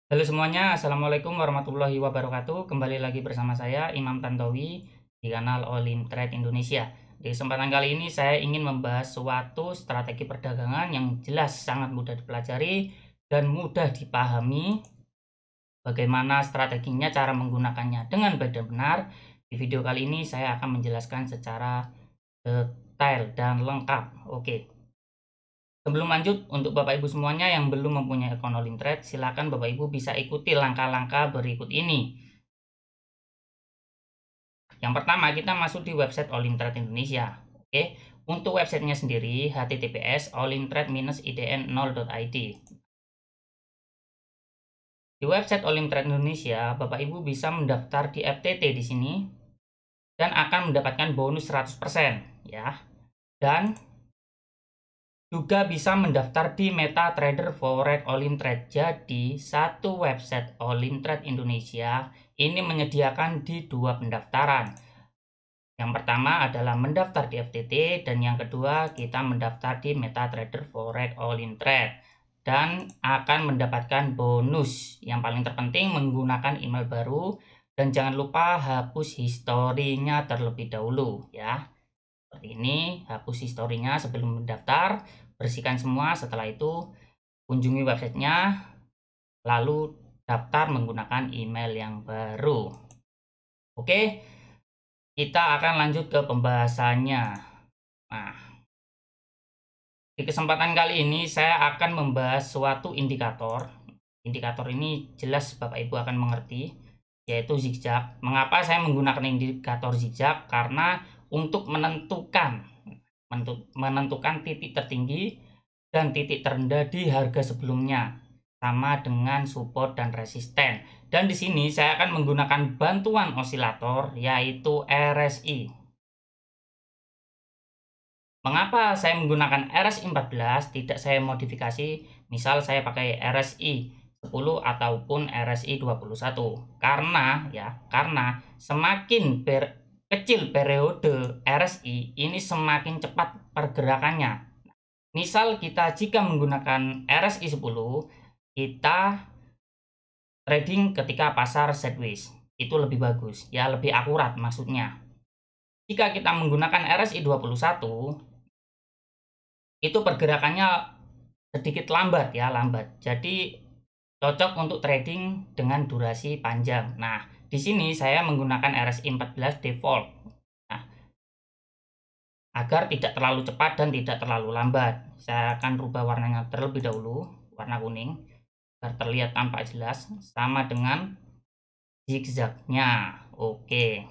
Halo semuanya, Assalamualaikum warahmatullahi wabarakatuh. Kembali lagi bersama saya, Imam Tantowi, di kanal All In Trade Indonesia. Di kesempatan kali ini saya ingin membahas suatu strategi perdagangan yang jelas sangat mudah dipelajari dan mudah dipahami. Bagaimana strateginya, cara menggunakannya dengan baik dan benar. Di video kali ini saya akan menjelaskan secara detail dan lengkap. Oke. Sebelum lanjut, untuk Bapak Ibu semuanya yang belum mempunyai akun All In Trade, silakan Bapak Ibu bisa ikuti langkah-langkah berikut ini. Yang pertama, kita masuk di website All In Trade Indonesia. Oke, untuk websitenya sendiri https://allintrade-idn0.id. Di website All In Trade Indonesia, Bapak Ibu bisa mendaftar di FTT di sini dan akan mendapatkan bonus 100% ya. Dan juga bisa mendaftar di MetaTrader Forex All In Trade. Jadi, satu website All In Trade Indonesia ini menyediakan di dua pendaftaran. Yang pertama adalah mendaftar di FTT dan yang kedua kita mendaftar di MetaTrader Forex All In Trade dan akan mendapatkan bonus. Yang paling terpenting menggunakan email baru dan jangan lupa hapus historinya terlebih dahulu ya. Seperti ini, hapus historinya sebelum mendaftar, bersihkan semua. Setelah itu kunjungi websitenya, lalu daftar menggunakan email yang baru. Oke, kita akan lanjut ke pembahasannya. Nah, di kesempatan kali ini saya akan membahas suatu indikator. Indikator ini jelas Bapak Ibu akan mengerti, yaitu zigzag. Mengapa saya menggunakan indikator zigzag? Karena untuk menentukan titik tertinggi dan titik terendah di harga sebelumnya, sama dengan support dan resisten. Dan di sini saya akan menggunakan bantuan osilator, yaitu RSI. Mengapa saya menggunakan RSI 14, tidak saya modifikasi, misal saya pakai RSI 10 ataupun RSI 21. Karena semakin kecil periode RSI, ini semakin cepat pergerakannya. Misal jika menggunakan RSI 10, kita trading ketika pasar sideways. Itu lebih bagus, ya lebih akurat maksudnya. Jika kita menggunakan RSI 21, itu pergerakannya sedikit lambat ya, lambat. Jadi cocok untuk trading dengan durasi panjang. Nah, di sini saya menggunakan RSI 14 default. Nah, agar tidak terlalu cepat dan tidak terlalu lambat. Saya akan rubah warnanya terlebih dahulu, warna kuning, agar terlihat tampak jelas sama dengan zigzagnya. Oke.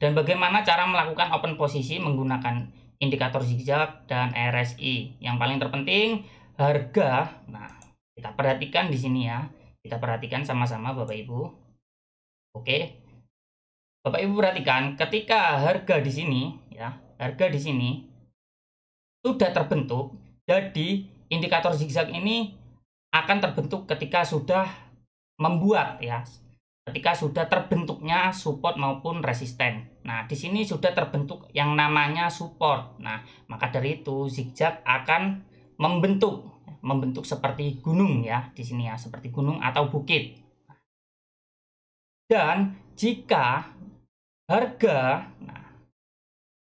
Dan bagaimana cara melakukan open posisi menggunakan indikator zigzag dan RSI? Yang paling terpenting harga. Nah, kita perhatikan di sini ya. Kita perhatikan sama-sama Bapak Ibu. Oke. Bapak Ibu perhatikan ketika harga di sini ya, harga di sini sudah terbentuk. Jadi indikator zigzag ini akan terbentuk ketika sudah membuat ya, ketika sudah terbentuknya support maupun resisten. Nah, di sini sudah terbentuk yang namanya support. Nah, maka dari itu zigzag akan membentuk seperti gunung ya, di sini ya, seperti gunung atau bukit. Dan jika harga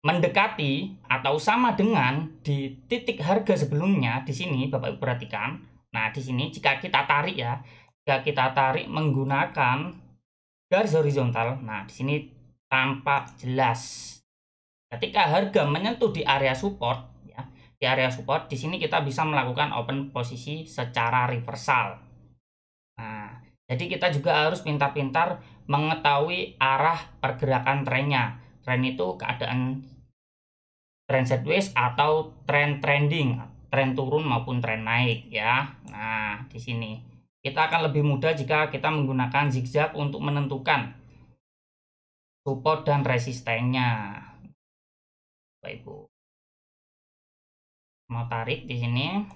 mendekati atau sama dengan di titik harga sebelumnya, di sini Bapak Ibu perhatikan. Nah, di sini jika kita tarik ya, jika kita tarik menggunakan garis horizontal, nah di sini tampak jelas. Ketika harga menyentuh di area support ya, di area support di sini kita bisa melakukan open posisi secara reversal. Nah, jadi kita juga harus pintar-pintar mengetahui arah pergerakan trennya. Tren itu keadaan tren sideways atau tren trending, tren turun maupun tren naik ya. Nah, di sini kita akan lebih mudah jika kita menggunakan zigzag untuk menentukan support dan resistennya. Bapak Ibu mau tarik di sini.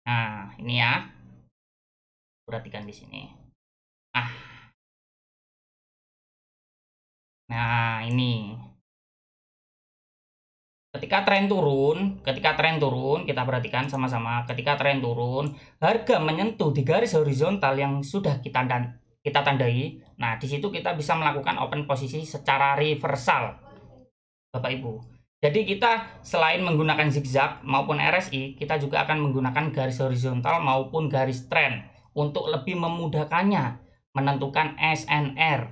Nah, ini ya. Perhatikan di sini. Ah. Nah, ini. ketika tren turun, kita perhatikan sama-sama, ketika tren turun, harga menyentuh di garis horizontal yang sudah kita tandai. Nah, di situ kita bisa melakukan open posisi secara reversal, Bapak Ibu. Jadi kita selain menggunakan zigzag maupun RSI, kita juga akan menggunakan garis horizontal maupun garis tren untuk lebih memudahkannya menentukan SNR.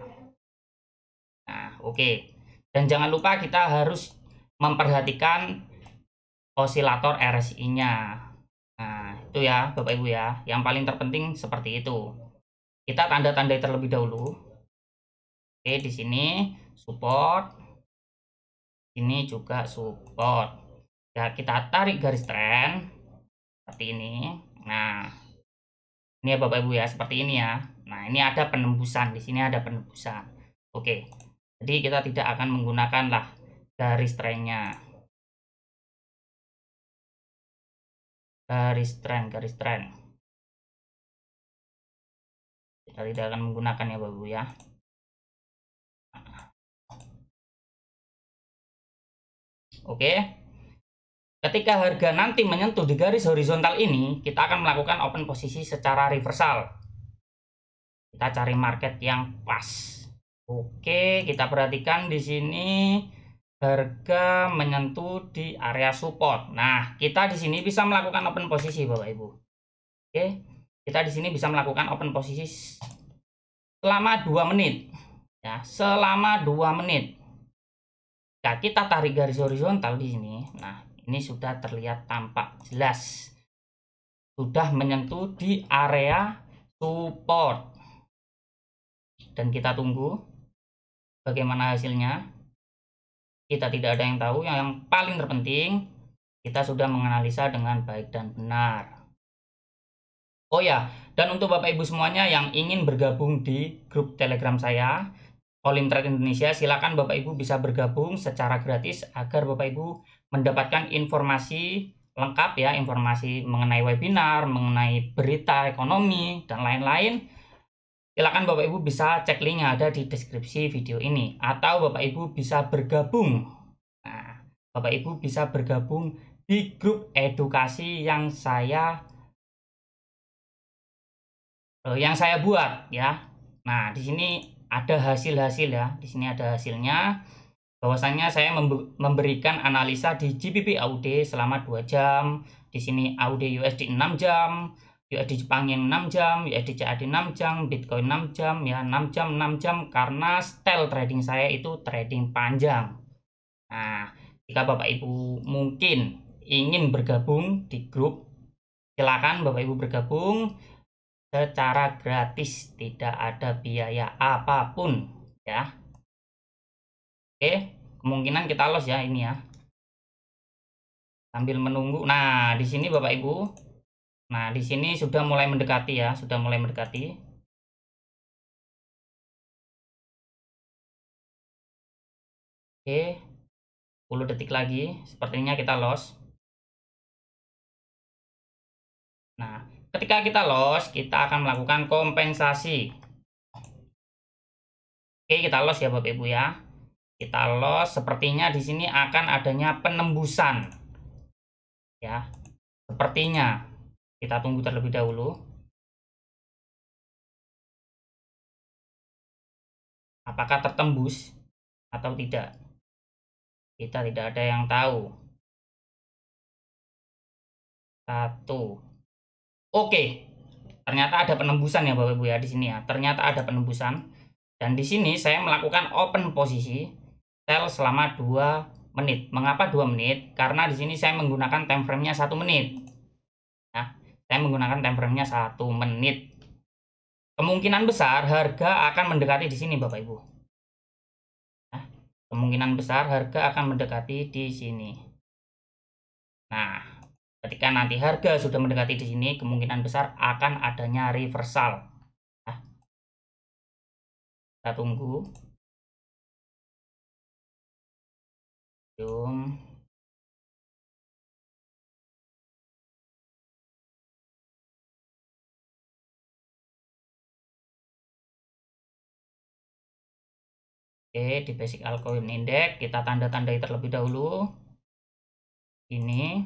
Nah, oke. Dan jangan lupa kita harus memperhatikan osilator RSI-nya. Nah, itu ya Bapak Ibu ya. Yang paling terpenting seperti itu. Kita tanda-tandai terlebih dahulu. Oke, di sini support. Ini juga support. Ya, kita tarik garis tren seperti ini. Nah, ini ya Bapak Ibu ya, seperti ini ya. Nah, ini ada penembusan, di sini ada penembusan. Oke. Jadi kita tidak akan menggunakan lah garis trennya. Garis tren. Kita tidak akan menggunakan ya Bapak Ibu ya. Oke. Ketika harga nanti menyentuh di garis horizontal ini, kita akan melakukan open posisi secara reversal. Kita cari market yang pas. Oke, kita perhatikan di sini harga menyentuh di area support. Nah, kita di sini bisa melakukan open posisi Bapak Ibu. Oke. Kita di sini bisa melakukan open posisi selama 2 menit. Ya, selama 2 menit. Nah, kita tarik garis horizontal di sini. Nah, ini sudah terlihat tampak jelas. Sudah menyentuh di area support. Dan kita tunggu bagaimana hasilnya. Kita tidak ada yang tahu. Yang paling terpenting, kita sudah menganalisa dengan baik dan benar. Oh ya, dan untuk Bapak Ibu semuanya yang ingin bergabung di grup Telegram saya, Olim Trade Indonesia, silakan Bapak Ibu bisa bergabung secara gratis agar Bapak Ibu mendapatkan informasi lengkap ya, informasi mengenai webinar, mengenai berita ekonomi dan lain-lain. Silakan Bapak Ibu bisa cek link yang ada di deskripsi video ini, atau Bapak Ibu bisa bergabung. Nah, Bapak Ibu bisa bergabung di grup edukasi yang saya buat ya. Nah, di sini ada hasil-hasil ya. Di sini ada hasilnya. Bahwasanya saya memberikan analisa di GBP AUD selama 2 jam. Di sini AUD USD 6 jam, USD Jepang yang 6 jam, USD CAD 6 jam, Bitcoin 6 jam ya, 6 jam karena style trading saya itu trading panjang. Nah, jika Bapak Ibu mungkin ingin bergabung di grup, silakan Bapak Ibu bergabung secara gratis, tidak ada biaya apapun ya. Oke, kemungkinan kita loss ya ini ya. Sambil menunggu. Nah, di sini Bapak Ibu. Nah, di sini sudah mulai mendekati ya, sudah mulai mendekati. Oke, 10 detik lagi, sepertinya kita loss. Nah, ketika kita loss, kita akan melakukan kompensasi. Oke, kita loss ya Bapak Ibu ya. Kita loss, sepertinya di sini akan adanya penembusan. Ya. Sepertinya. Kita tunggu terlebih dahulu. Apakah tertembus atau tidak? Kita tidak ada yang tahu. Satu. Oke. Ternyata ada penembusan ya Bapak Ibu ya di sini ya. Ternyata ada penembusan. Dan di sini saya melakukan open posisi sell selama 2 menit. Mengapa 2 menit? Karena di sini saya menggunakan time frame-nya 1 menit. Nah, saya menggunakan time frame-nya 1 menit. Kemungkinan besar harga akan mendekati di sini Bapak Ibu. Nah, kemungkinan besar harga akan mendekati di sini. Nah, ketika nanti harga sudah mendekati di sini, kemungkinan besar akan adanya reversal. Nah, kita tunggu. Zoom. Oke, di basic altcoin index kita tanda-tandai terlebih dahulu. Ini,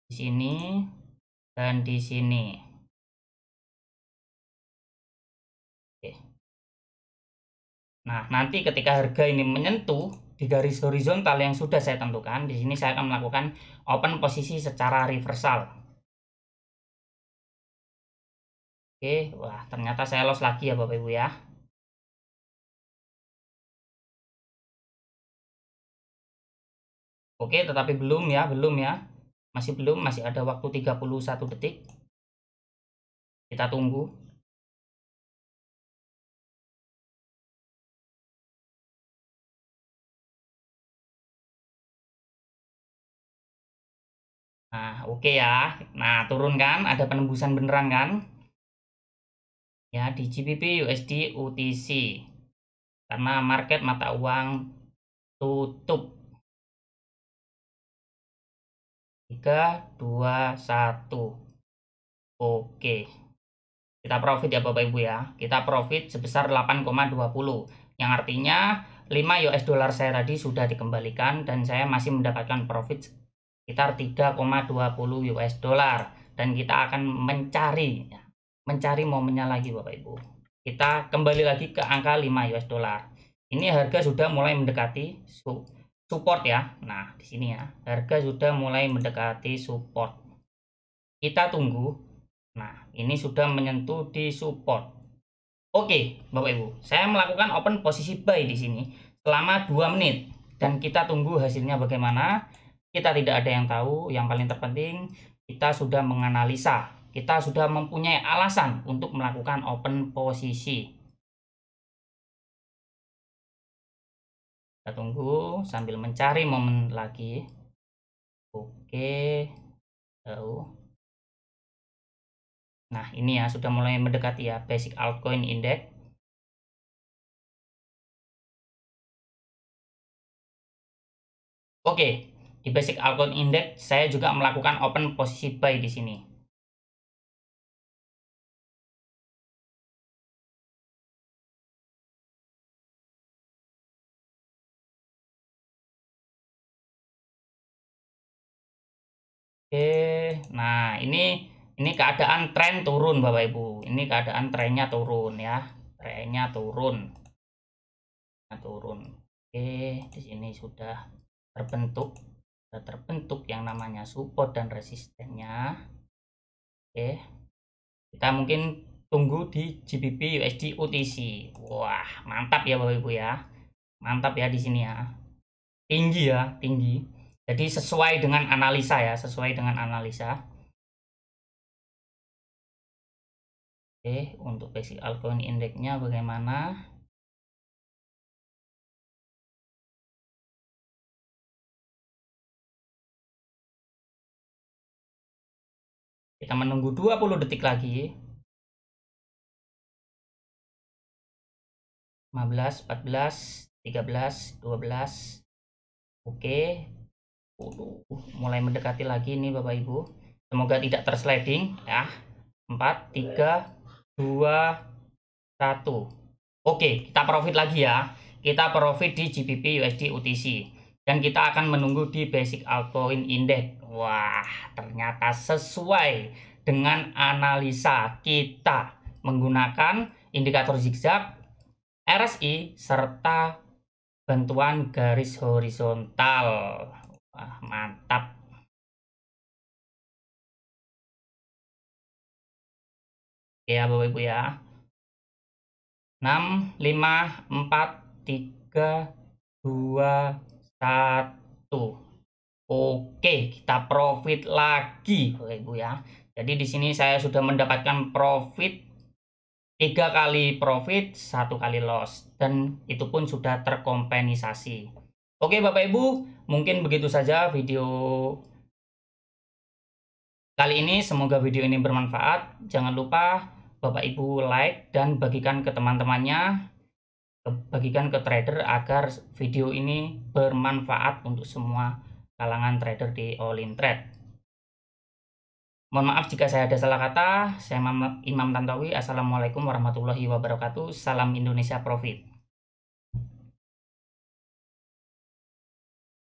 di sini, dan di sini. Oke. Nah, nanti ketika harga ini menyentuh di garis horizontal yang sudah saya tentukan, di sini saya akan melakukan open posisi secara reversal. Oke, wah ternyata saya loss lagi ya Bapak Ibu ya. Oke, tetapi belum ya, Masih belum, masih ada waktu 31 detik. Kita tunggu. Nah, oke ya. Nah, turun kan, ada penembusan beneran kan? Ya, di GBP USD UTC. Karena market mata uang tutup. 3, 2, 1. Oke. Kita profit ya Bapak Ibu ya. Kita profit sebesar 8,20. Yang artinya 5 US dollar saya tadi sudah dikembalikan dan saya masih mendapatkan profit sekitar 3,20 US dollar. Dan kita akan mencari momennya lagi Bapak Ibu. Kita kembali lagi ke angka 5 US dollar. Ini harga sudah mulai mendekati support ya. Nah, di sini ya. Harga sudah mulai mendekati support. Kita tunggu. Nah, ini sudah menyentuh di support. Oke, Bapak Ibu. Saya melakukan open posisi buy di sini selama 2 menit dan kita tunggu hasilnya bagaimana. Kita tidak ada yang tahu, yang paling terpenting kita sudah menganalisa. Kita sudah mempunyai alasan untuk melakukan open posisi. Kita tunggu sambil mencari momen lagi. Oke, tahu. Nah, ini ya sudah mulai mendekati ya basic altcoin index. Oke, di basic altcoin index saya juga melakukan open posisi buy di sini. Oke, nah ini keadaan tren turun Bapak Ibu. Ini keadaan trennya turun ya. Trennya turun. Nah, turun. Oke, di sini sudah terbentuk yang namanya support dan resistennya. Oke. Kita mungkin tunggu di GBP USD UTC. Wah, mantap ya Bapak Ibu ya. Mantap ya di sini ya. Tinggi ya, tinggi. Jadi sesuai dengan analisa ya, sesuai dengan analisa. Oke, untuk basic altcoin indexnya bagaimana? Kita menunggu 20 detik lagi. 15, 14, 13, 12. Oke. Mulai mendekati lagi nih Bapak Ibu. Semoga tidak tersliding ya. 4, 3, 2, 1. Oke, kita profit lagi ya. Kita profit di GBP USD UTC. Dan kita akan menunggu di basic altcoin index. Wah, ternyata sesuai dengan analisa kita menggunakan indikator zigzag, RSI, serta bantuan garis horizontal. Wah, mantap. Oke ya Bapak Ibu ya. 6, 5, 4, 3, 2, 1. Oke, kita profit lagi Bapak Ibu ya. Jadi di sini saya sudah mendapatkan profit 3 kali profit, 1 kali loss, dan itu pun sudah terkompensasi. Oke Bapak Ibu, mungkin begitu saja video kali ini. Semoga video ini bermanfaat. Jangan lupa Bapak Ibu like dan bagikan ke teman-temannya, bagikan ke trader agar video ini bermanfaat untuk semua kalangan trader di All In Trade. Mohon maaf jika saya ada salah kata. Saya Imam Tantowi. Assalamualaikum warahmatullahi wabarakatuh. Salam Indonesia Profit.